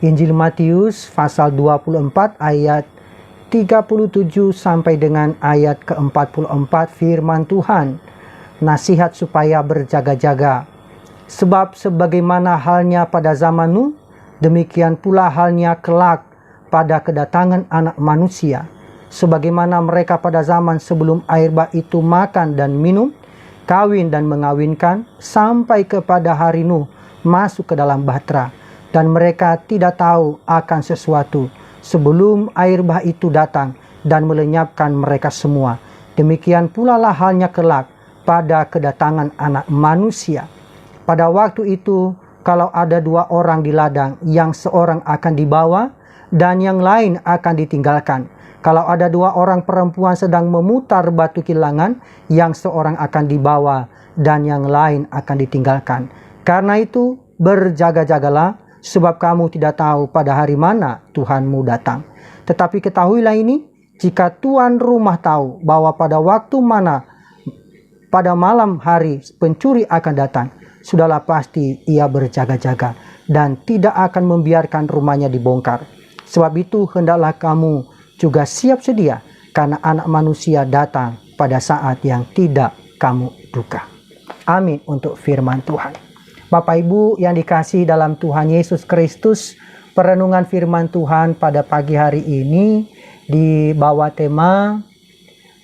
Injil Matius pasal 24 ayat 37 sampai dengan ayat ke-44 firman Tuhan. Nasihat supaya berjaga-jaga. Sebab sebagaimana halnya pada zaman Nuh, demikian pula halnya kelak pada kedatangan Anak Manusia. Sebagaimana mereka pada zaman sebelum air bah itu makan dan minum, kawin dan mengawinkan, sampai kepada hari Nuh masuk ke dalam bahtera. Dan mereka tidak tahu akan sesuatu sebelum air bah itu datang dan melenyapkan mereka semua. Demikian pula lah halnya kelak pada kedatangan Anak Manusia. Pada waktu itu, kalau ada 2 orang di ladang, yang seorang akan dibawa dan yang lain akan ditinggalkan. Kalau ada 2 orang perempuan sedang memutar batu kilangan, yang seorang akan dibawa dan yang lain akan ditinggalkan. Karena itu, berjaga-jagalah, sebab kamu tidak tahu pada hari mana Tuhanmu datang. Tetapi ketahuilah ini, jika tuan rumah tahu bahwa pada waktu mana pada malam hari pencuri akan datang, sudahlah pasti ia berjaga-jaga dan tidak akan membiarkan rumahnya dibongkar. Sebab itu hendaklah kamu juga siap sedia, karena Anak Manusia datang pada saat yang tidak kamu duga. Amin untuk firman Tuhan. Bapak Ibu yang dikasihi dalam Tuhan Yesus Kristus, perenungan firman Tuhan pada pagi hari ini dibawa tema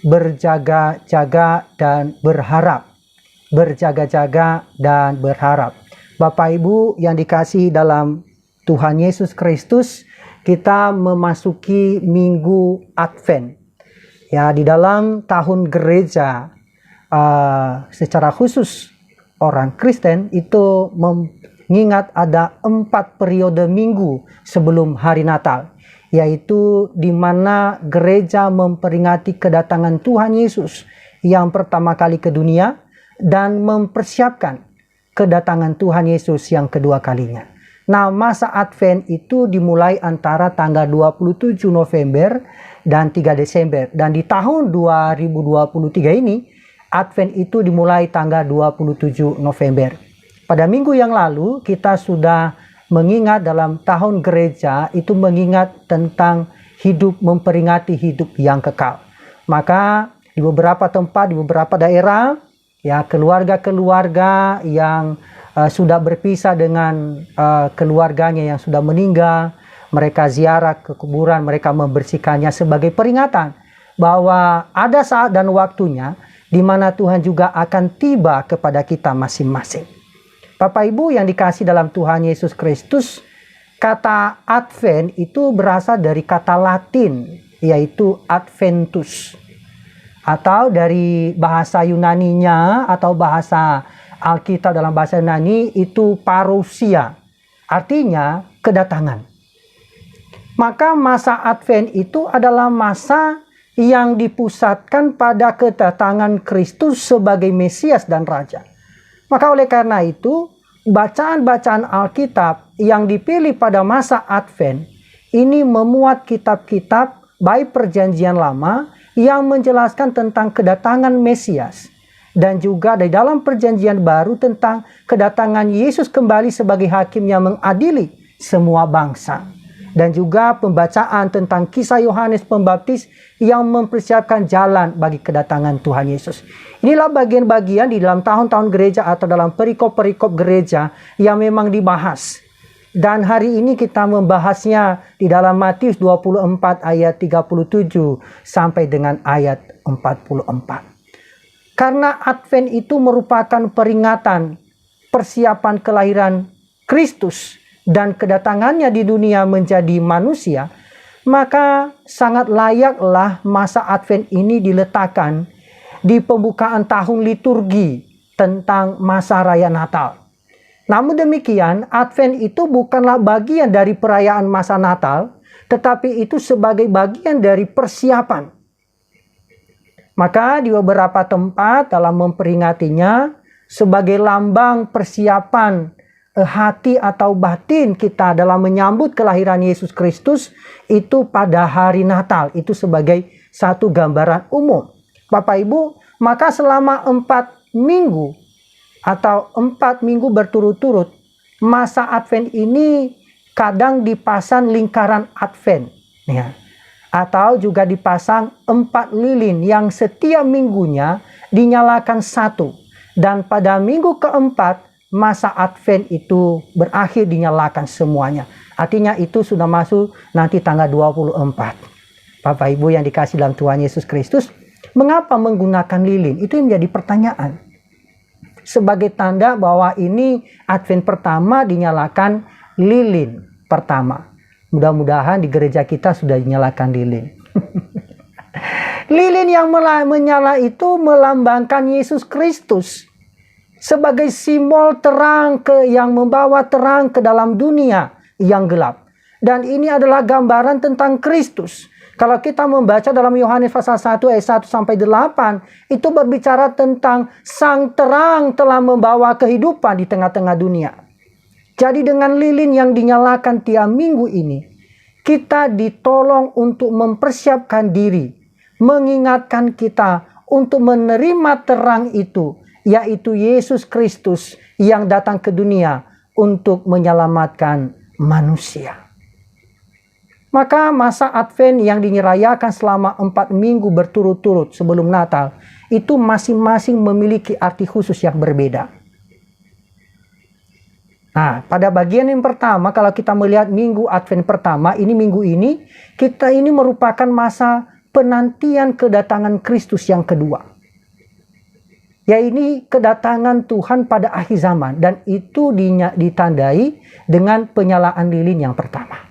berjaga-jaga dan berharap. Berjaga-jaga dan berharap. Bapak Ibu yang dikasihi dalam Tuhan Yesus Kristus, kita memasuki minggu Advent. Ya, di dalam tahun gereja secara khusus orang Kristen itu mengingat ada 4 periode minggu sebelum hari Natal, yaitu di mana gereja memperingati kedatangan Tuhan Yesus yang pertama kali ke dunia dan mempersiapkan kedatangan Tuhan Yesus yang kedua kalinya. Nah, masa Advent itu dimulai antara tanggal 27 November dan 3 Desember. Dan di tahun 2023 ini, Advent itu dimulai tanggal 27 November. Pada minggu yang lalu kita sudah mengingat dalam tahun gereja itu mengingat tentang hidup, memperingati hidup yang kekal. Maka di beberapa tempat, di beberapa daerah, ya keluarga-keluarga yang sudah berpisah dengan keluarganya yang sudah meninggal, mereka ziarah ke kuburan, mereka membersihkannya sebagai peringatan bahwa ada saat dan waktunya di mana Tuhan juga akan tiba kepada kita masing-masing. Bapak Ibu yang dikasihi dalam Tuhan Yesus Kristus, kata Advent itu berasal dari kata Latin, yaitu Adventus. Atau dari bahasa Yunaninya atau bahasa Alkitab dalam bahasa Yunani itu parousia, artinya kedatangan. Maka masa Advent itu adalah masa yang dipusatkan pada kedatangan Kristus sebagai Mesias dan Raja. Maka oleh karena itu, bacaan-bacaan Alkitab yang dipilih pada masa Advent ini memuat kitab-kitab baik perjanjian lama yang menjelaskan tentang kedatangan Mesias, dan juga di dalam perjanjian baru tentang kedatangan Yesus kembali sebagai hakim yang mengadili semua bangsa. Dan juga pembacaan tentang kisah Yohanes Pembaptis yang mempersiapkan jalan bagi kedatangan Tuhan Yesus. Inilah bagian-bagian di dalam tahun-tahun gereja atau dalam perikop-perikop gereja yang memang dibahas. Dan hari ini kita membahasnya di dalam Matius 24 ayat 37 sampai dengan ayat 44. Karena Advent itu merupakan peringatan persiapan kelahiran Kristus dan kedatangannya di dunia menjadi manusia, maka sangat layaklah masa Advent ini diletakkan di pembukaan tahun liturgi tentang masa raya Natal. Namun demikian, Advent itu bukanlah bagian dari perayaan masa Natal, tetapi itu sebagai bagian dari persiapan. Maka di beberapa tempat dalam memperingatinya sebagai lambang persiapan hati atau batin kita dalam menyambut kelahiran Yesus Kristus itu pada hari Natal, itu sebagai satu gambaran umum. Bapak Ibu, maka selama 4 minggu atau 4 minggu berturut-turut masa Advent ini kadang dipasang lingkaran Advent, ya, atau juga dipasang 4 lilin yang setiap minggunya dinyalakan satu, dan pada minggu keempat masa Advent itu berakhir dinyalakan semuanya. Artinya itu sudah masuk nanti tanggal 24. Bapak Ibu yang dikasih dalam Tuhan Yesus Kristus, mengapa menggunakan lilin? Itu yang menjadi pertanyaan. Sebagai tanda bahwa ini Advent pertama dinyalakan lilin pertama. Mudah-mudahan di gereja kita sudah dinyalakan lilin. Lilin yang menyala itu melambangkan Yesus Kristus sebagai simbol terang yang membawa terang ke dalam dunia yang gelap. Dan ini adalah gambaran tentang Kristus. Kalau kita membaca dalam Yohanes pasal 1 ayat 1 sampai 8, itu berbicara tentang sang terang telah membawa kehidupan di tengah-tengah dunia. Jadi dengan lilin yang dinyalakan tiap minggu ini, kita ditolong untuk mempersiapkan diri, mengingatkan kita untuk menerima terang itu, yaitu Yesus Kristus yang datang ke dunia untuk menyelamatkan manusia. Maka masa Advent yang dirayakan selama 4 minggu berturut-turut sebelum Natal, itu masing-masing memiliki arti khusus yang berbeda. Nah, pada bagian yang pertama, kalau kita melihat minggu Advent pertama, minggu ini, kita ini merupakan masa penantian kedatangan Kristus yang kedua. Yaitu kedatangan Tuhan pada akhir zaman, dan itu ditandai dengan penyalaan lilin yang pertama.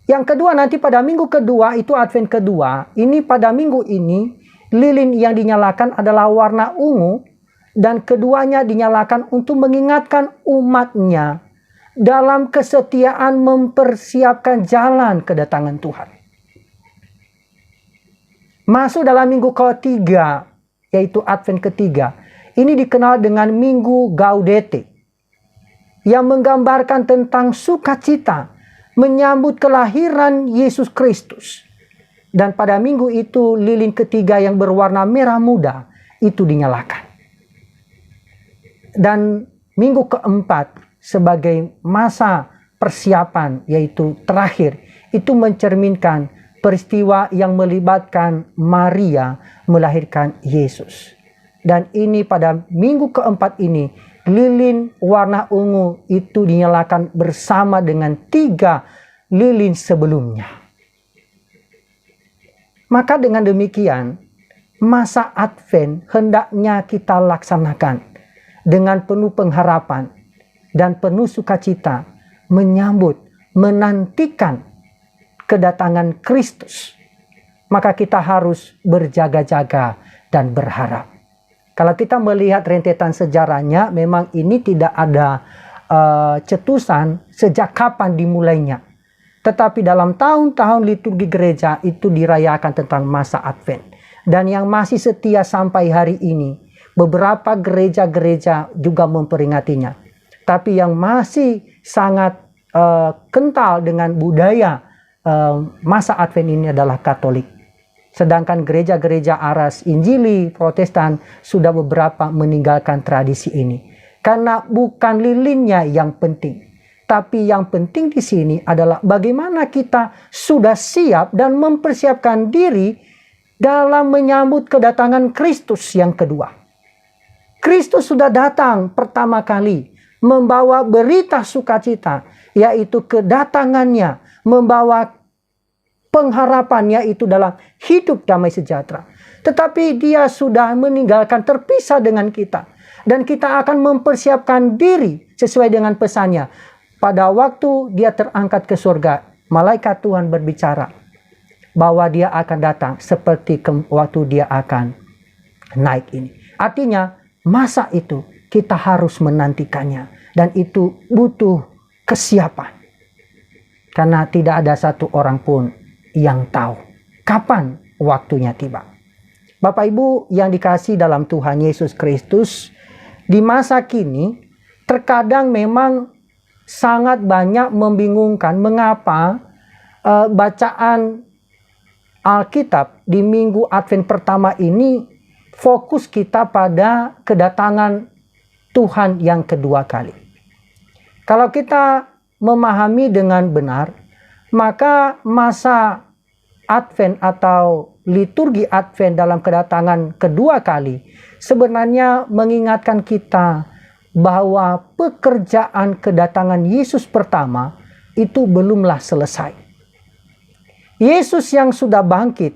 Yang kedua, nanti pada minggu kedua, itu Advent kedua, pada minggu ini, lilin yang dinyalakan adalah warna ungu, dan keduanya dinyalakan untuk mengingatkan umatnya dalam kesetiaan mempersiapkan jalan kedatangan Tuhan. Masuk dalam minggu ketiga, yaitu Advent ketiga, ini dikenal dengan Minggu Gaudete, yang menggambarkan tentang sukacita menyambut kelahiran Yesus Kristus. Dan pada minggu itu lilin ketiga yang berwarna merah muda itu dinyalakan. Dan minggu keempat sebagai masa persiapan, yaitu terakhir, itu mencerminkan peristiwa yang melibatkan Maria melahirkan Yesus. Dan ini pada minggu keempat ini, lilin warna ungu itu dinyalakan bersama dengan 3 lilin sebelumnya. Maka dengan demikian, masa Advent hendaknya kita laksanakan dengan penuh pengharapan dan penuh sukacita menyambut, menantikan kedatangan Kristus. Maka kita harus berjaga-jaga dan berharap. Kalau kita melihat rentetan sejarahnya, memang ini tidak ada cetusan sejak kapan dimulainya. Tetapi dalam tahun-tahun liturgi gereja itu dirayakan tentang masa Advent. Dan yang masih setia sampai hari ini, beberapa gereja-gereja juga memperingatinya. Tapi yang masih sangat kental dengan budaya masa Advent ini adalah Katolik. Sedangkan gereja-gereja aras Injili, Protestan sudah beberapa meninggalkan tradisi ini. Karena bukan lilinnya yang penting. Tapi yang penting di sini adalah bagaimana kita sudah siap dan mempersiapkan diri dalam menyambut kedatangan Kristus yang kedua. Kristus sudah datang pertama kali membawa berita sukacita, yaitu kedatangannya membawa pengharapannya itu dalam hidup damai sejahtera. Tetapi dia sudah meninggalkan, terpisah dengan kita. Dan kita akan mempersiapkan diri sesuai dengan pesannya. Pada waktu dia terangkat ke surga, malaikat Tuhan berbicara bahwa dia akan datang seperti waktu dia akan naik ini. Artinya masa itu kita harus menantikannya. Dan itu butuh kesiapan. Karena tidak ada satu orang pun yang tahu kapan waktunya tiba. Bapak Ibu yang dikasihi dalam Tuhan Yesus Kristus, di masa kini terkadang memang sangat banyak membingungkan mengapa bacaan Alkitab di minggu Advent pertama ini fokus kita pada kedatangan Tuhan yang kedua kali. Kalau kita memahami dengan benar, maka masa Advent atau liturgi Advent dalam kedatangan kedua kali sebenarnya mengingatkan kita bahwa pekerjaan kedatangan Yesus pertama itu belumlah selesai. Yesus yang sudah bangkit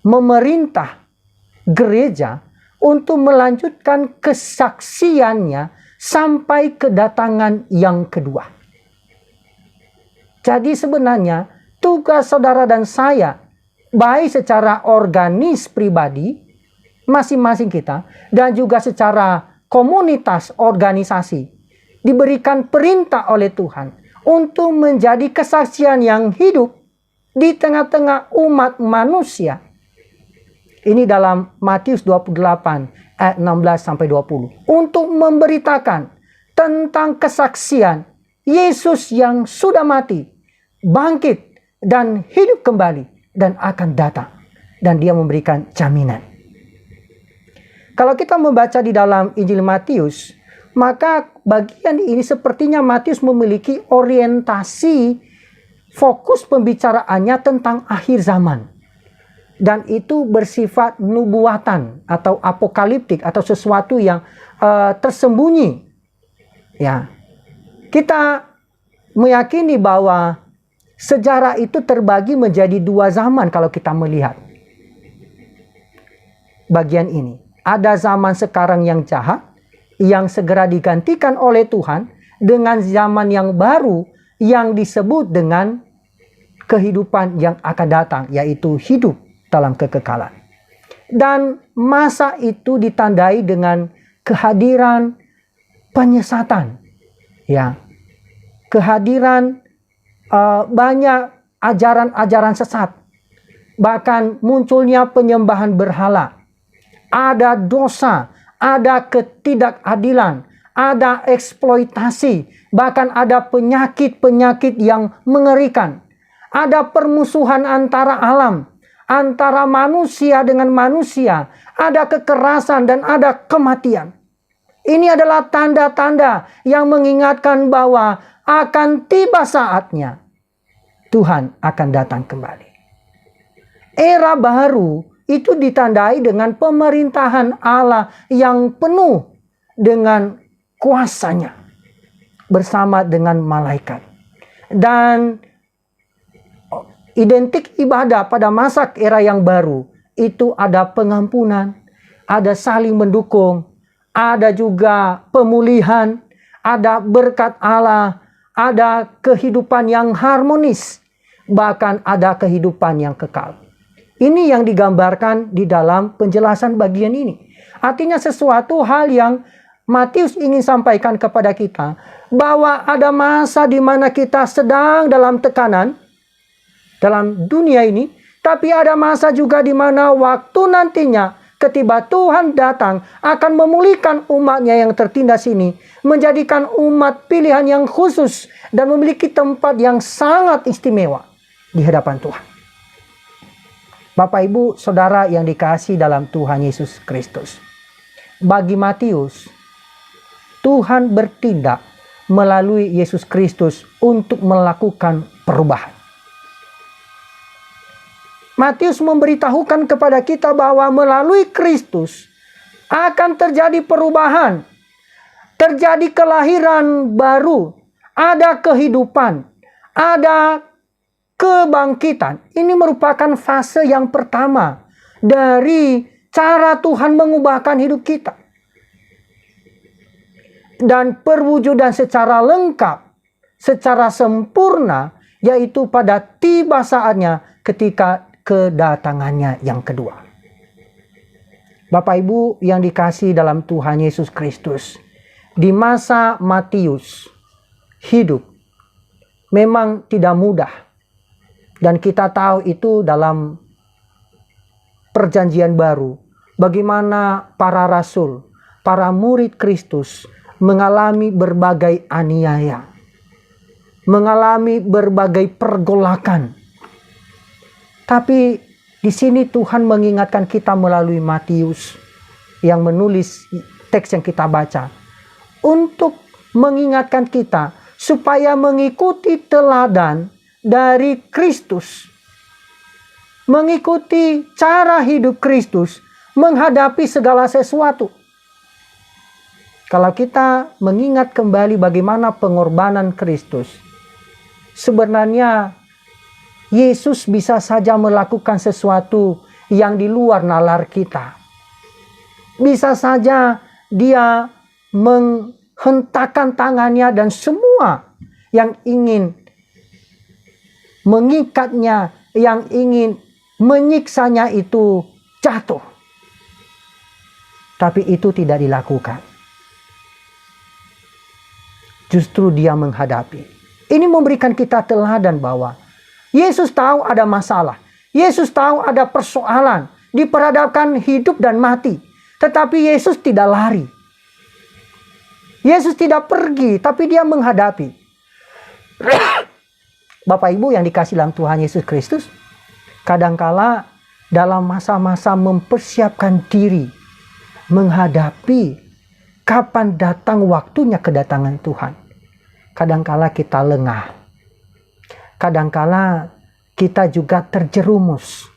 memerintah gereja untuk melanjutkan kesaksiannya sampai kedatangan yang kedua. Jadi sebenarnya tugas saudara dan saya, baik secara organis pribadi masing-masing kita dan juga secara komunitas organisasi, diberikan perintah oleh Tuhan untuk menjadi kesaksian yang hidup di tengah-tengah umat manusia. Ini dalam Matius 28 ayat 16-20. Untuk memberitakan tentang kesaksian Yesus yang sudah mati, bangkit, dan hidup kembali, dan akan datang. Dan dia memberikan jaminan. Kalau kita membaca di dalam Injil Matius, maka bagian ini sepertinya Matius memiliki orientasi fokus pembicaraannya tentang akhir zaman. Dan itu bersifat nubuatan atau apokaliptik atau sesuatu yang tersembunyi. Ya, kita meyakini bahwa sejarah itu terbagi menjadi dua zaman kalau kita melihat bagian ini. Ada zaman sekarang yang jahat, yang segera digantikan oleh Tuhan dengan zaman yang baru yang disebut dengan kehidupan yang akan datang, yaitu hidup dalam kekekalan. Dan masa itu ditandai dengan kehadiran penyesatan, ya, kehadiran banyak ajaran-ajaran sesat, bahkan munculnya penyembahan berhala, ada dosa, ada ketidakadilan, ada eksploitasi, bahkan ada penyakit-penyakit yang mengerikan, ada permusuhan antara alam, antara manusia dengan manusia, ada kekerasan dan ada kematian. Ini adalah tanda-tanda yang mengingatkan bahwa akan tiba saatnya Tuhan akan datang kembali. Era baru itu ditandai dengan pemerintahan Allah yang penuh dengan kuasanya bersama dengan malaikat. Dan identik ibadah pada masa era yang baru itu ada pengampunan, ada saling mendukung, ada juga pemulihan, ada berkat Allah, ada kehidupan yang harmonis, bahkan ada kehidupan yang kekal. Ini yang digambarkan di dalam penjelasan bagian ini. Artinya sesuatu hal yang Matius ingin sampaikan kepada kita, bahwa ada masa di mana kita sedang dalam tekanan dalam dunia ini, tapi ada masa juga di mana waktu nantinya ketika Tuhan datang akan memulihkan umatnya yang tertindas ini, menjadikan umat pilihan yang khusus dan memiliki tempat yang sangat istimewa di hadapan Tuhan. Bapak, Ibu, Saudara yang dikasihi dalam Tuhan Yesus Kristus, bagi Matius, Tuhan bertindak melalui Yesus Kristus untuk melakukan perubahan. Matius memberitahukan kepada kita bahwa melalui Kristus akan terjadi perubahan, terjadi kelahiran baru, ada kehidupan, ada kebangkitan. Ini merupakan fase yang pertama dari cara Tuhan mengubahkan hidup kita. Dan perwujudan secara lengkap, secara sempurna, yaitu pada tiba saatnya ketika kedatangannya yang kedua. Bapak Ibu yang dikasihi dalam Tuhan Yesus Kristus, di masa Matius hidup memang tidak mudah. Dan kita tahu itu dalam perjanjian baru, bagaimana para rasul, para murid Kristus mengalami berbagai aniaya, mengalami berbagai pergolakan. Tapi di sini Tuhan mengingatkan kita melalui Matius yang menulis teks yang kita baca, untuk mengingatkan kita supaya mengikuti teladan dari Kristus. Mengikuti cara hidup Kristus menghadapi segala sesuatu. Kalau kita mengingat kembali bagaimana pengorbanan Kristus, sebenarnya Yesus bisa saja melakukan sesuatu yang di luar nalar kita. Bisa saja dia menghentakkan tangannya dan semua yang ingin mengikatnya, yang ingin menyiksanya itu jatuh. Tapi itu tidak dilakukan. Justru dia menghadapi. Ini memberikan kita teladan bahwa Yesus tahu ada masalah. Yesus tahu ada persoalan. Diperhadapkan hidup dan mati. Tetapi Yesus tidak lari. Yesus tidak pergi, tapi dia menghadapi. Bapak Ibu yang dikasihi dalam Tuhan Yesus Kristus, kadangkala dalam masa-masa mempersiapkan diri menghadapi kapan datang waktunya kedatangan Tuhan, kadangkala kita lengah. Kadangkala kita juga terjerumus.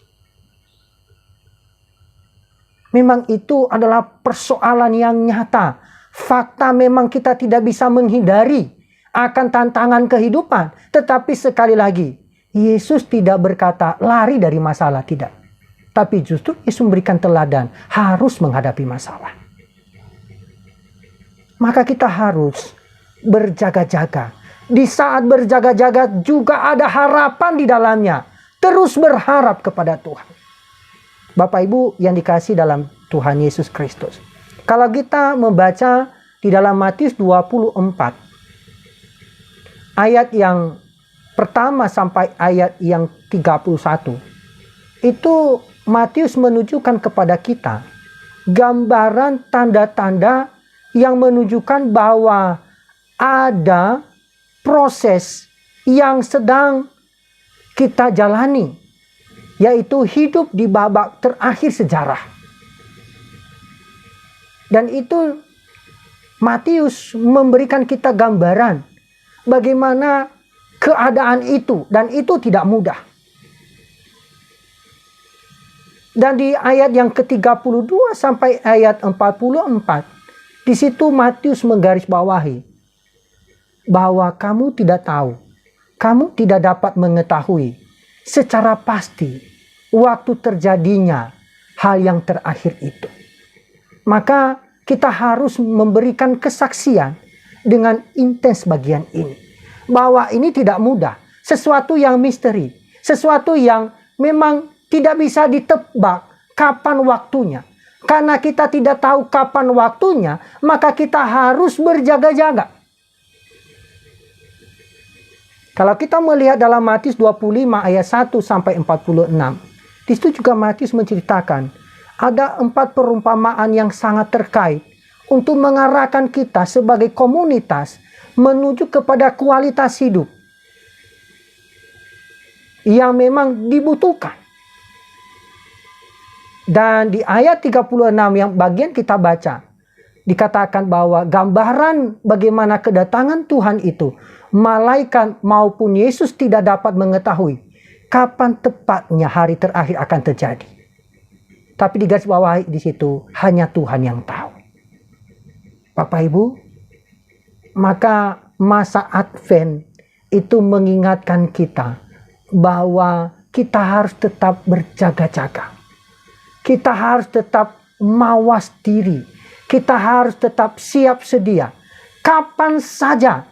Memang itu adalah persoalan yang nyata. Fakta memang kita tidak bisa menghindari akan tantangan kehidupan. Tetapi sekali lagi, Yesus tidak berkata lari dari masalah, tidak. Tapi justru Yesus memberikan teladan harus menghadapi masalah. Maka kita harus berjaga-jaga. Di saat berjaga-jaga juga ada harapan di dalamnya. Terus berharap kepada Tuhan. Bapak Ibu yang dikasihi dalam Tuhan Yesus Kristus. Kalau kita membaca di dalam Matius 24. Ayat yang pertama sampai ayat yang 31. Itu Matius menunjukkan kepada kita gambaran tanda-tanda yang menunjukkan bahwa ada proses yang sedang kita jalani, yaitu hidup di babak terakhir sejarah. Dan itu Matius memberikan kita gambaran bagaimana keadaan itu, dan itu tidak mudah. Dan di ayat yang ke-32 sampai ayat 44, di situ Matius menggarisbawahi bahwa kamu tidak tahu, kamu tidak dapat mengetahui secara pasti waktu terjadinya hal yang terakhir itu. Maka kita harus memberikan kesaksian dengan intens bagian ini. Bahwa ini tidak mudah, sesuatu yang misteri, sesuatu yang memang tidak bisa ditebak kapan waktunya. Karena kita tidak tahu kapan waktunya, maka kita harus berjaga-jaga. Kalau kita melihat dalam Matius 25 ayat 1 sampai 46, di situ juga Matius menceritakan ada 4 perumpamaan yang sangat terkait untuk mengarahkan kita sebagai komunitas menuju kepada kualitas hidup yang memang dibutuhkan. Dan di ayat 36 yang bagian kita baca, dikatakan bahwa gambaran bagaimana kedatangan Tuhan itu, malaikat maupun Yesus tidak dapat mengetahui kapan tepatnya hari terakhir akan terjadi. Tapi di garis bawah di situ hanya Tuhan yang tahu. Bapak Ibu, maka masa Advent itu mengingatkan kita bahwa kita harus tetap berjaga-jaga. Kita harus tetap mawas diri. Kita harus tetap siap sedia. Kapan saja,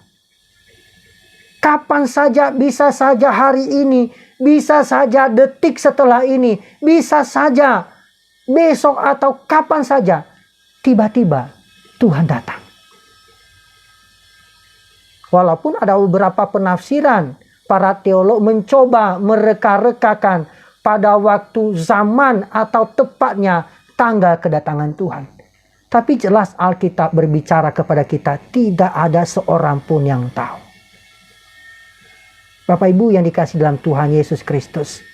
bisa saja hari ini, bisa saja detik setelah ini, bisa saja besok atau kapan saja, tiba-tiba Tuhan datang. Walaupun ada beberapa penafsiran, para teolog mencoba mereka-rekakan pada waktu zaman atau tepatnya tanggal kedatangan Tuhan. Tapi jelas Alkitab berbicara kepada kita, tidak ada seorang pun yang tahu. Bapak Ibu yang dikasihi dalam Tuhan Yesus Kristus.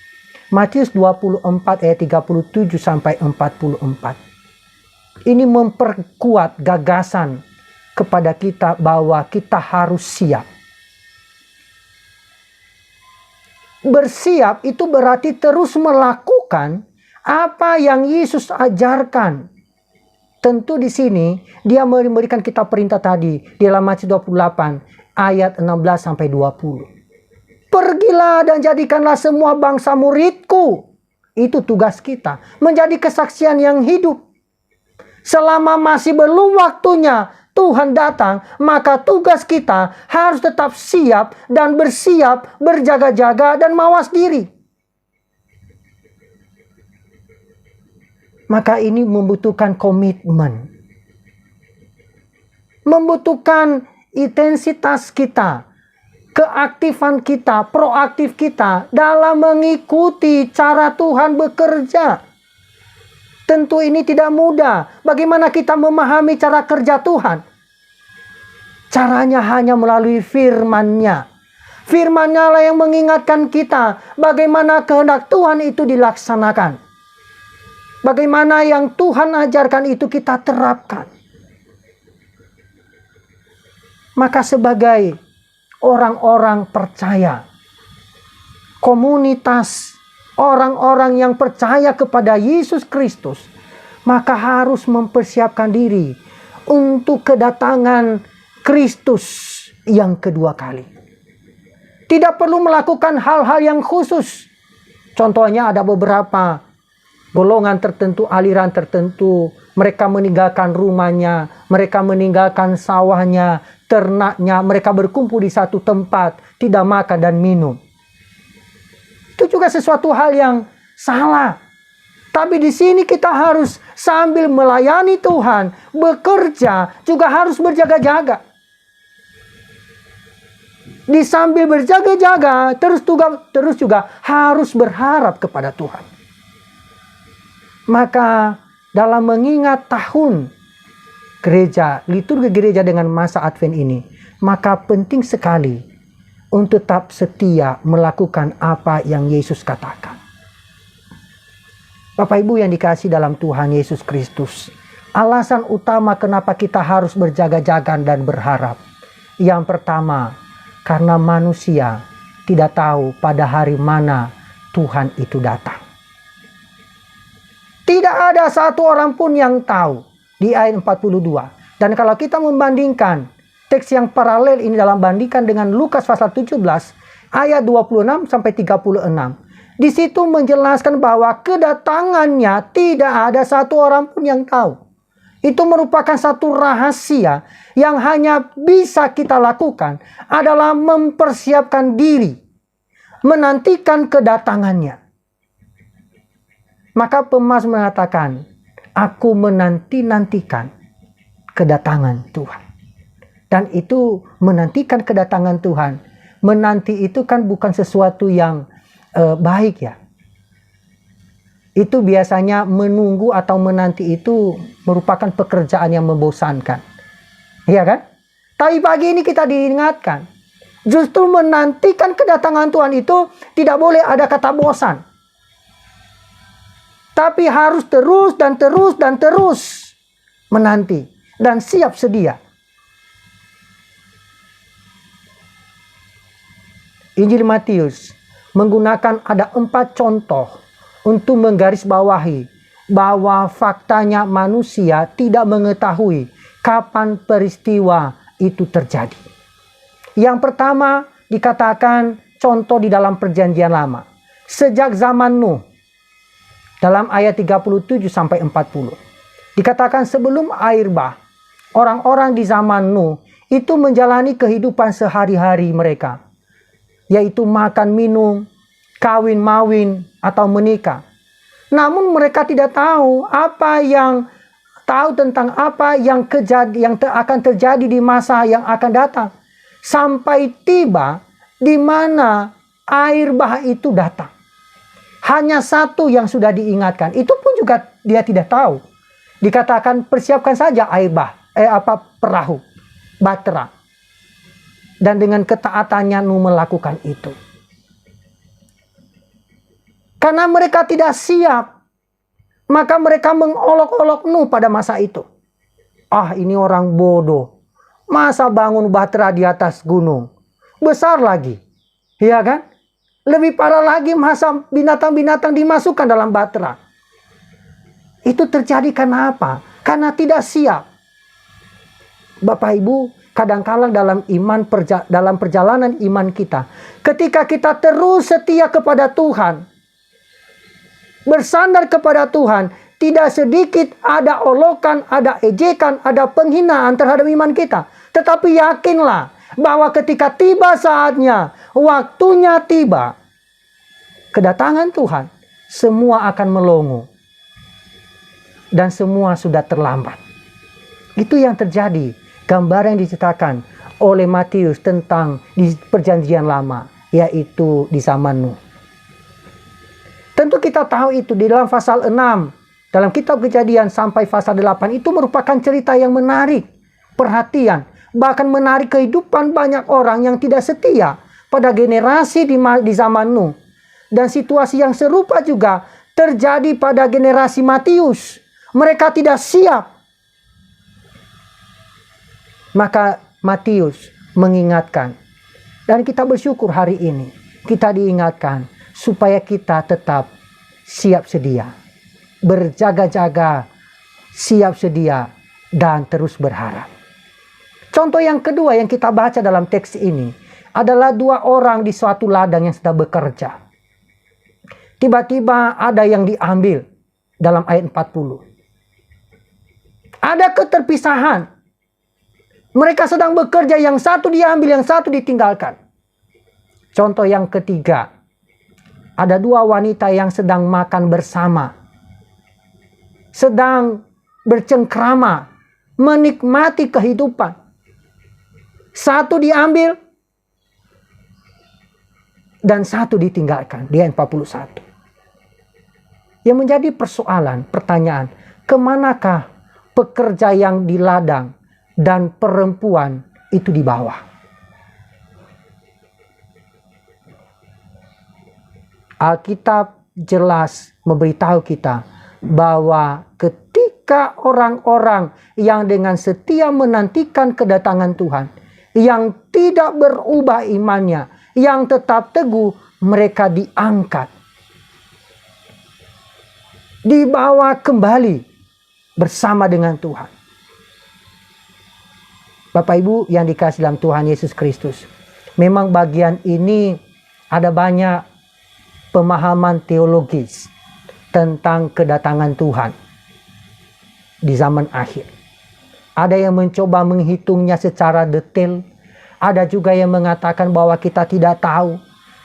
Matius 24 ayat 37 sampai 44. Ini memperkuat gagasan kepada kita bahwa kita harus siap. Bersiap itu berarti terus melakukan apa yang Yesus ajarkan. Tentu di sini dia memberikan kita perintah tadi di dalam Matius 28 ayat 16 sampai 20. Pergilah dan jadikanlah semua bangsa muridku. Itu tugas kita, menjadi kesaksian yang hidup. Selama masih belum waktunya Tuhan datang, maka tugas kita harus tetap siap dan bersiap, berjaga-jaga dan mawas diri. Maka ini membutuhkan komitmen. Membutuhkan intensitas kita, keaktifan kita, proaktif kita dalam mengikuti cara Tuhan bekerja. Tentu ini tidak mudah. Bagaimana kita memahami cara kerja Tuhan? Caranya hanya melalui firman-Nya. Firman-Nya lah yang mengingatkan kita bagaimana kehendak Tuhan itu dilaksanakan. Bagaimana yang Tuhan ajarkan itu kita terapkan. Maka sebagai orang-orang percaya, komunitas orang-orang yang percaya kepada Yesus Kristus, maka harus mempersiapkan diri untuk kedatangan Kristus yang kedua kali. Tidak perlu melakukan hal-hal yang khusus. Contohnya ada beberapa golongan tertentu, aliran tertentu, mereka meninggalkan rumahnya, mereka meninggalkan sawahnya, ternaknya, mereka berkumpul di satu tempat, tidak makan dan minum. Itu juga sesuatu hal yang salah. Tapi di sini kita harus sambil melayani Tuhan, bekerja, juga harus berjaga-jaga. Di sambil berjaga-jaga, terus juga harus berharap kepada Tuhan. Maka dalam mengingat tahun gereja, liturgi gereja dengan masa Advent ini, maka penting sekali untuk tetap setia melakukan apa yang Yesus katakan. Bapak Ibu yang dikasihi dalam Tuhan Yesus Kristus, alasan utama kenapa kita harus berjaga-jaga dan berharap. Yang pertama, karena manusia tidak tahu pada hari mana Tuhan itu datang. Tidak ada satu orang pun yang tahu di ayat 42. Dan kalau kita membandingkan teks yang paralel ini dalam bandingkan dengan Lukas pasal 17 ayat 26 sampai 36. Di situ menjelaskan bahwa kedatangannya tidak ada satu orang pun yang tahu. Itu merupakan satu rahasia yang hanya bisa kita lakukan adalah mempersiapkan diri, menantikan kedatangannya. Maka pemazmur mengatakan, aku menanti-nantikan kedatangan Tuhan. Dan itu menantikan kedatangan Tuhan. Menanti itu kan bukan sesuatu yang baik ya. Itu biasanya menunggu atau menanti itu merupakan pekerjaan yang membosankan. Iya kan? Tapi pagi ini kita diingatkan. Justru menantikan kedatangan Tuhan itu tidak boleh ada kata bosan. Tapi harus terus dan terus dan terus menanti dan siap sedia. Injil Matius menggunakan ada 4 contoh untuk menggarisbawahi bahwa faktanya manusia tidak mengetahui kapan peristiwa itu terjadi. Yang pertama dikatakan contoh di dalam Perjanjian Lama. Sejak zaman Nuh. Dalam ayat 37 sampai 40. Dikatakan sebelum air bah, orang-orang di zaman Nuh itu menjalani kehidupan sehari-hari mereka. Yaitu makan, minum, kawin, mawin, atau menikah. Namun mereka tidak tahu tentang apa yang akan terjadi di masa yang akan datang. Sampai tiba di mana air bah itu datang. Hanya satu yang sudah diingatkan. Itu pun juga dia tidak tahu. Dikatakan persiapkan saja air perahu, bahtera. Dan dengan ketaatannya Nuh melakukan itu. Karena mereka tidak siap, maka mereka mengolok-olok Nuh pada masa itu. Ah, ini orang bodoh. Masa bangun bahtera di atas gunung? Besar lagi. Iya kan? Lebih parah lagi masa binatang-binatang dimasukkan dalam bahtera. Itu terjadi karena apa? Karena tidak siap. Bapak Ibu, kadang-kadang dalam perjalanan iman kita, ketika kita terus setia kepada Tuhan, bersandar kepada Tuhan, tidak sedikit ada olokan, ada ejekan, ada penghinaan terhadap iman kita. Tetapi yakinlah bahwa ketika tiba saatnya, waktunya tiba, kedatangan Tuhan, semua akan melongo. Dan semua sudah terlambat. Itu yang terjadi. Gambar yang diceritakan oleh Matius tentang di perjanjian lama, yaitu di zaman Nuh. Tentu kita tahu itu di dalam pasal 6, dalam kitab Kejadian sampai pasal 8, itu merupakan cerita yang menarik perhatian. Bahkan menarik kehidupan banyak orang yang tidak setia pada generasi di zaman Nuh. Dan situasi yang serupa juga terjadi pada generasi Matius. Mereka tidak siap. Maka Matius mengingatkan. Dan kita bersyukur hari ini kita diingatkan supaya kita tetap siap sedia. Berjaga-jaga, siap sedia, dan terus berharap. Contoh yang kedua yang kita baca dalam teks ini adalah 2 orang di suatu ladang yang sedang bekerja. Tiba-tiba ada yang diambil dalam ayat 40. Ada keterpisahan. Mereka sedang bekerja, yang satu diambil, yang satu ditinggalkan. Contoh yang ketiga, ada 2 wanita yang sedang makan bersama. Sedang bercengkrama, menikmati kehidupan. Satu diambil dan satu ditinggalkan. Di ayat 41. Yang menjadi pertanyaan, kemanakah pekerja yang di ladang dan perempuan itu di bawah? Alkitab jelas memberitahu kita bahwa ketika orang-orang yang dengan setia menantikan kedatangan Tuhan, yang tidak berubah imannya, yang tetap teguh, mereka diangkat, dibawa kembali bersama dengan Tuhan. Bapak Ibu yang dikasihi dalam Tuhan Yesus Kristus, memang bagian ini ada banyak pemahaman teologis tentang kedatangan Tuhan di zaman akhir. Ada yang mencoba menghitungnya secara detail. Ada juga yang mengatakan bahwa kita tidak tahu.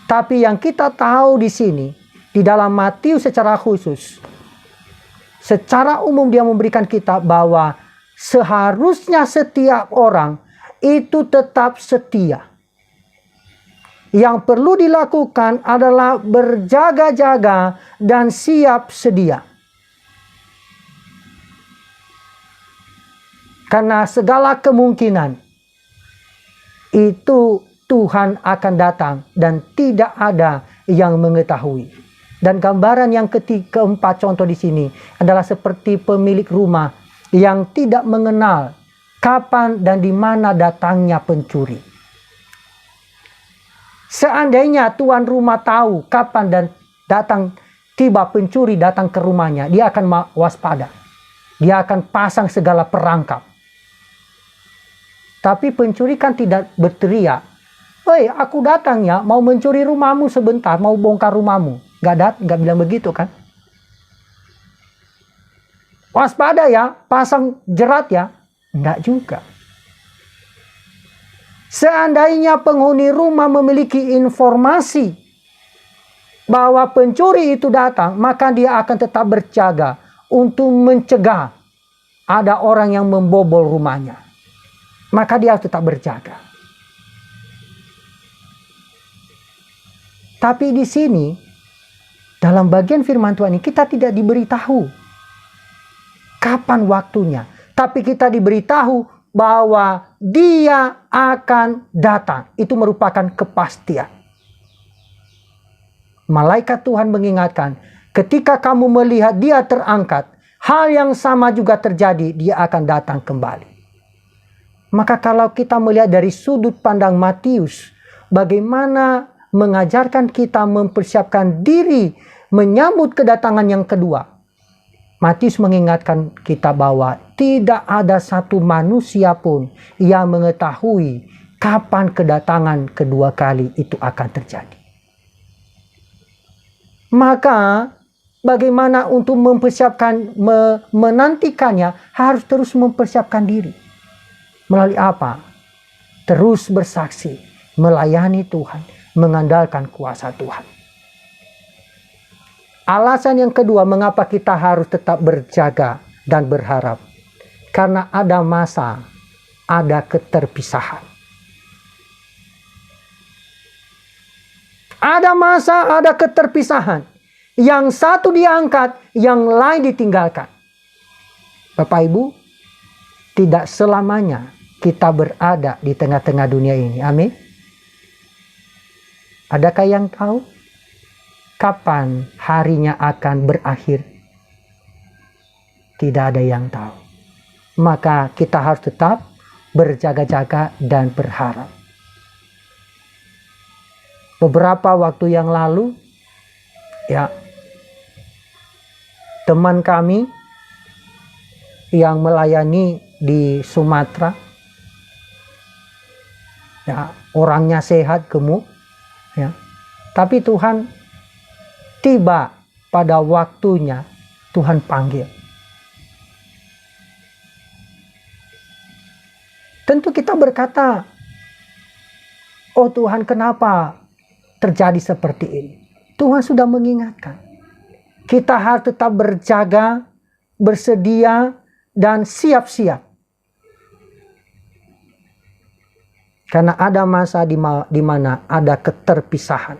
Tapi yang kita tahu di sini, di dalam Matius secara khusus, secara umum dia memberikan kita bahwa seharusnya setiap orang itu tetap setia. Yang perlu dilakukan adalah berjaga-jaga dan siap sedia. Karena segala kemungkinan itu Tuhan akan datang dan tidak ada yang mengetahui. Dan gambaran yang keempat contoh di sini adalah seperti pemilik rumah yang tidak mengenal kapan dan di mana datangnya pencuri. Seandainya tuan rumah tahu kapan dan tiba pencuri datang ke rumahnya, dia akan waspada. Dia akan pasang segala perangkap. Tapi pencuri kan tidak berteriak, "Hei, aku datang ya, mau mencuri rumahmu sebentar, mau bongkar rumahmu." Gak bilang begitu kan? Waspada ya, pasang jerat ya. Enggak juga. Seandainya penghuni rumah memiliki informasi bahwa pencuri itu datang, maka dia akan tetap berjaga untuk mencegah ada orang yang membobol rumahnya. Maka dia harus tetap berjaga. Tapi di sini, dalam bagian firman Tuhan ini, kita tidak diberitahu kapan waktunya. Tapi kita diberitahu bahwa dia akan datang. Itu merupakan kepastian. Malaikat Tuhan mengingatkan, ketika kamu melihat dia terangkat, hal yang sama juga terjadi, dia akan datang kembali. Maka kalau kita melihat dari sudut pandang Matius, bagaimana mengajarkan kita mempersiapkan diri menyambut kedatangan yang kedua. Matius mengingatkan kita bahwa tidak ada satu manusia pun yang mengetahui kapan kedatangan kedua kali itu akan terjadi. Maka bagaimana untuk mempersiapkan, menantikannya, harus terus mempersiapkan diri. Melalui apa? Terus bersaksi, melayani Tuhan, mengandalkan kuasa Tuhan. Alasan yang kedua mengapa kita harus tetap berjaga dan berharap. Karena ada masa, ada keterpisahan. Ada masa, ada keterpisahan. Yang satu diangkat, yang lain ditinggalkan. Bapak Ibu, tidak selamanya kita berada di tengah-tengah dunia ini. Amin. Adakah yang tahu kapan harinya akan berakhir? Tidak ada yang tahu. Maka kita harus tetap berjaga-jaga dan berharap. Beberapa waktu yang lalu, teman kami yang melayani di Sumatera, orangnya sehat, gemuk, tapi Tuhan tiba pada waktunya, Tuhan panggil. Tentu kita berkata, oh Tuhan, kenapa terjadi seperti ini? Tuhan sudah mengingatkan. Kita harus tetap berjaga, bersedia, dan siap-siap. Karena ada masa di mana ada keterpisahan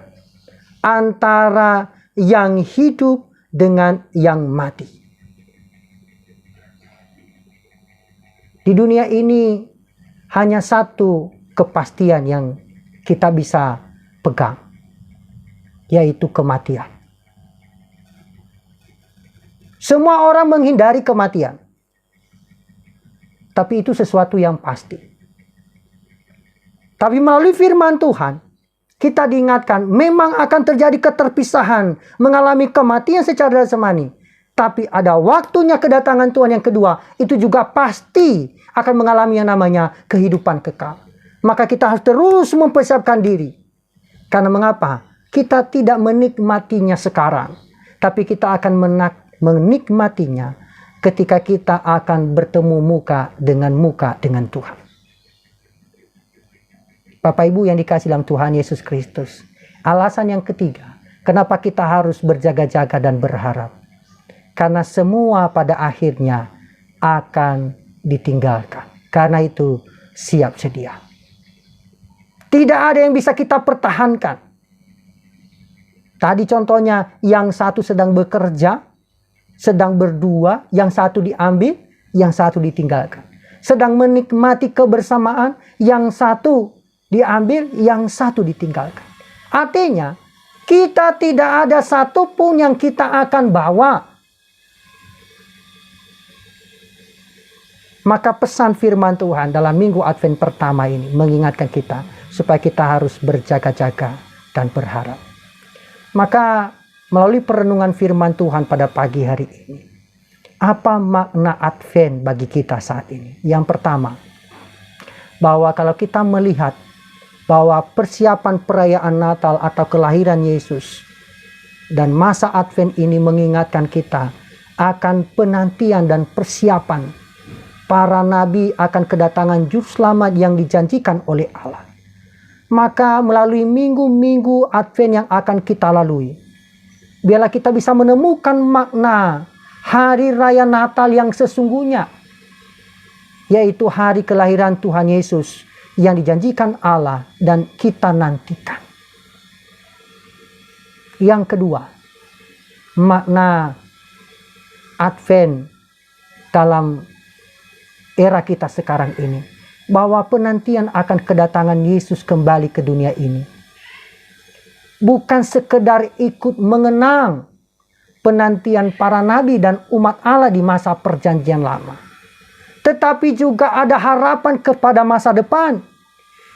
antara yang hidup dengan yang mati. Di dunia ini hanya satu kepastian yang kita bisa pegang, yaitu kematian. Semua orang menghindari kematian, tapi itu sesuatu yang pasti. Tapi melalui firman Tuhan, kita diingatkan memang akan terjadi keterpisahan, mengalami kematian secara jasmani. Tapi ada waktunya kedatangan Tuhan yang kedua, itu juga pasti akan mengalami yang namanya kehidupan kekal. Maka kita harus terus mempersiapkan diri. Karena mengapa? Kita tidak menikmatinya sekarang, tapi kita akan menikmatinya ketika kita akan bertemu muka dengan Tuhan. Bapak Ibu yang dikasihi dalam Tuhan Yesus Kristus. Alasan yang ketiga, kenapa kita harus berjaga-jaga dan berharap. Karena semua pada akhirnya akan ditinggalkan. Karena itu siap sedia. Tidak ada yang bisa kita pertahankan. Tadi contohnya, yang satu sedang bekerja, sedang berdua, yang satu diambil, yang satu ditinggalkan. Sedang menikmati kebersamaan, yang satu diambil, yang satu ditinggalkan. Artinya, kita tidak ada satupun yang kita akan bawa. Maka pesan firman Tuhan dalam minggu Advent pertama ini mengingatkan kita supaya kita harus berjaga-jaga dan berharap. Maka melalui perenungan firman Tuhan pada pagi hari ini, apa makna Advent bagi kita saat ini? Yang pertama, bahwa kalau kita melihat bahwa persiapan perayaan Natal atau kelahiran Yesus dan masa Advent ini mengingatkan kita akan penantian dan persiapan para nabi akan kedatangan juru selamat yang dijanjikan oleh Allah. Maka melalui minggu-minggu Advent yang akan kita lalui, biarlah kita bisa menemukan makna hari raya Natal yang sesungguhnya, yaitu hari kelahiran Tuhan Yesus yang dijanjikan Allah dan kita nantikan. Yang kedua, makna Advent dalam era kita sekarang ini, bahwa penantian akan kedatangan Yesus kembali ke dunia ini bukan sekedar ikut mengenang penantian para nabi dan umat Allah di masa perjanjian lama, tetapi juga ada harapan kepada masa depan,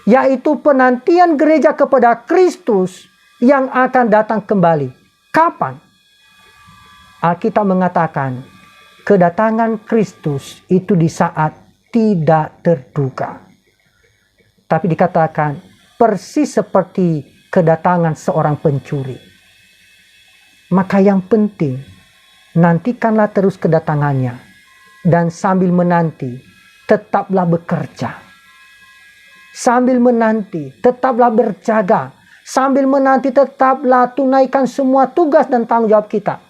yaitu penantian gereja kepada Kristus yang akan datang kembali. Kapan? Alkitab mengatakan, kedatangan Kristus itu di saat tidak terduga. Tapi dikatakan persis seperti kedatangan seorang pencuri. Maka yang penting, nantikanlah terus kedatangannya. Dan sambil menanti, tetaplah bekerja. Sambil menanti, tetaplah berjaga. Sambil menanti, tetaplah tunaikan semua tugas dan tanggung jawab kita.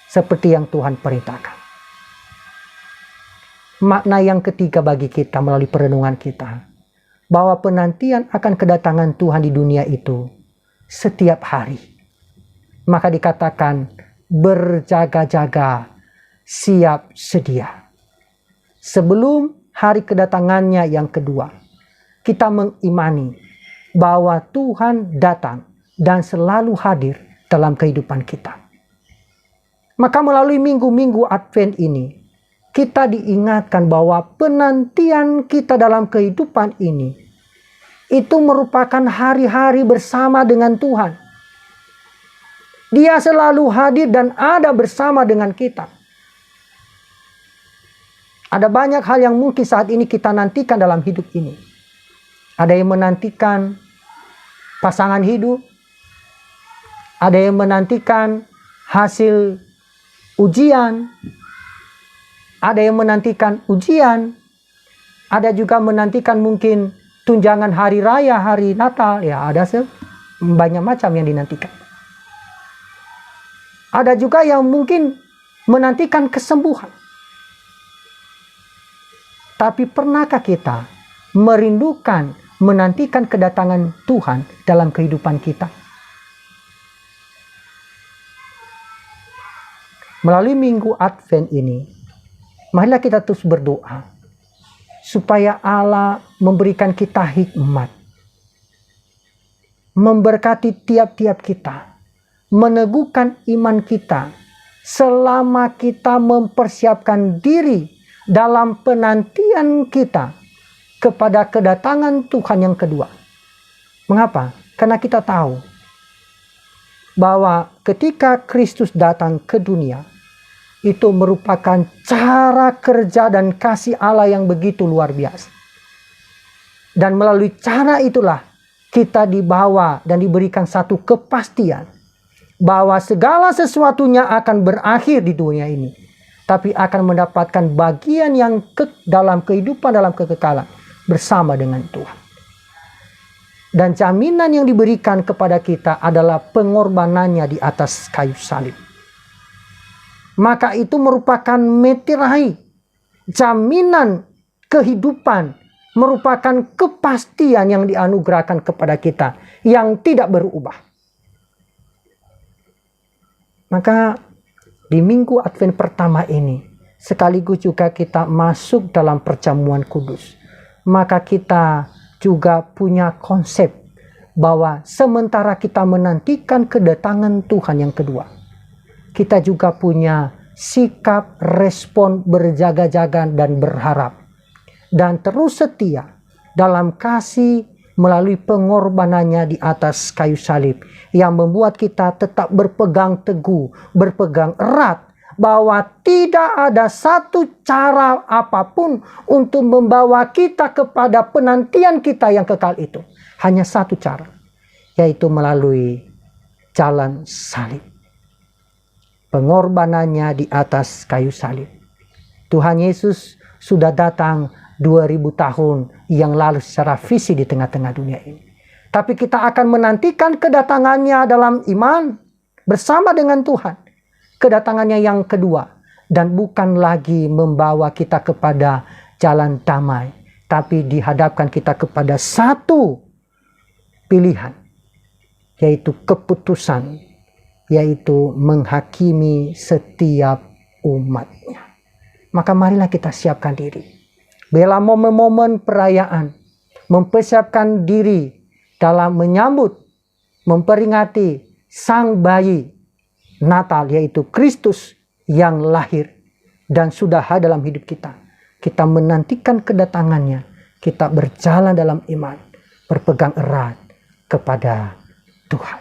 Seperti yang Tuhan perintahkan. Makna yang ketiga bagi kita melalui perenungan kita, bahwa penantian akan kedatangan Tuhan di dunia itu setiap hari. Maka dikatakan berjaga-jaga, siap sedia. Sebelum hari kedatangannya yang kedua, kita mengimani bahwa Tuhan datang dan selalu hadir dalam kehidupan kita. Maka melalui minggu-minggu Advent ini, kita diingatkan bahwa penantian kita dalam kehidupan ini itu merupakan hari-hari bersama dengan Tuhan. Dia selalu hadir dan ada bersama dengan kita. Ada banyak hal yang mungkin saat ini kita nantikan dalam hidup ini. Ada yang menantikan pasangan hidup. Ada yang menantikan hasil ujian. Ada yang menantikan ujian. Ada juga menantikan mungkin tunjangan hari raya, hari Natal. Ya, ada banyak macam yang dinantikan. Ada juga yang mungkin menantikan kesembuhan. Tapi pernahkah kita merindukan, menantikan kedatangan Tuhan dalam kehidupan kita? Melalui minggu Advent ini, marilah kita terus berdoa supaya Allah memberikan kita hikmat, memberkati tiap-tiap kita, meneguhkan iman kita selama kita mempersiapkan diri dalam penantian kita kepada kedatangan Tuhan yang kedua. Mengapa? Karena kita tahu bahwa ketika Kristus datang ke dunia, itu merupakan cara kerja dan kasih Allah yang begitu luar biasa. Dan melalui cara itulah kita dibawa dan diberikan satu kepastian bahwa segala sesuatunya akan berakhir di dunia ini, tapi akan mendapatkan bagian yang dalam kehidupan, dalam kekekalan bersama dengan Tuhan. Dan jaminan yang diberikan kepada kita adalah pengorbanannya di atas kayu salib. Maka itu merupakan metirahi, jaminan kehidupan, merupakan kepastian yang dianugerahkan kepada kita yang tidak berubah. Maka di minggu Advent pertama ini, sekaligus juga kita masuk dalam perjamuan kudus. Maka kita juga punya konsep bahwa sementara kita menantikan kedatangan Tuhan yang kedua, kita juga punya sikap respon berjaga-jaga dan berharap. Dan terus setia dalam kasih melalui pengorbanannya di atas kayu salib, yang membuat kita tetap berpegang teguh, berpegang erat, bahwa tidak ada satu cara apapun untuk membawa kita kepada penantian kita yang kekal itu. Hanya satu cara, yaitu melalui jalan salib. Pengorbanannya di atas kayu salib. Tuhan Yesus sudah datang 2000 tahun yang lalu secara fisik di tengah-tengah dunia ini. Tapi kita akan menantikan kedatangannya dalam iman bersama dengan Tuhan. Kedatangannya yang kedua. Dan bukan lagi membawa kita kepada jalan damai, tapi dihadapkan kita kepada satu pilihan, yaitu keputusan, yaitu menghakimi setiap umatnya. Maka marilah kita siapkan diri. Bila momen-momen perayaan, mempersiapkan diri dalam menyambut, memperingati sang bayi Natal, yaitu Kristus yang lahir dan sudah hadir dalam hidup kita. kita menantikan kedatangannya, kita berjalan dalam iman, berpegang erat kepada Tuhan.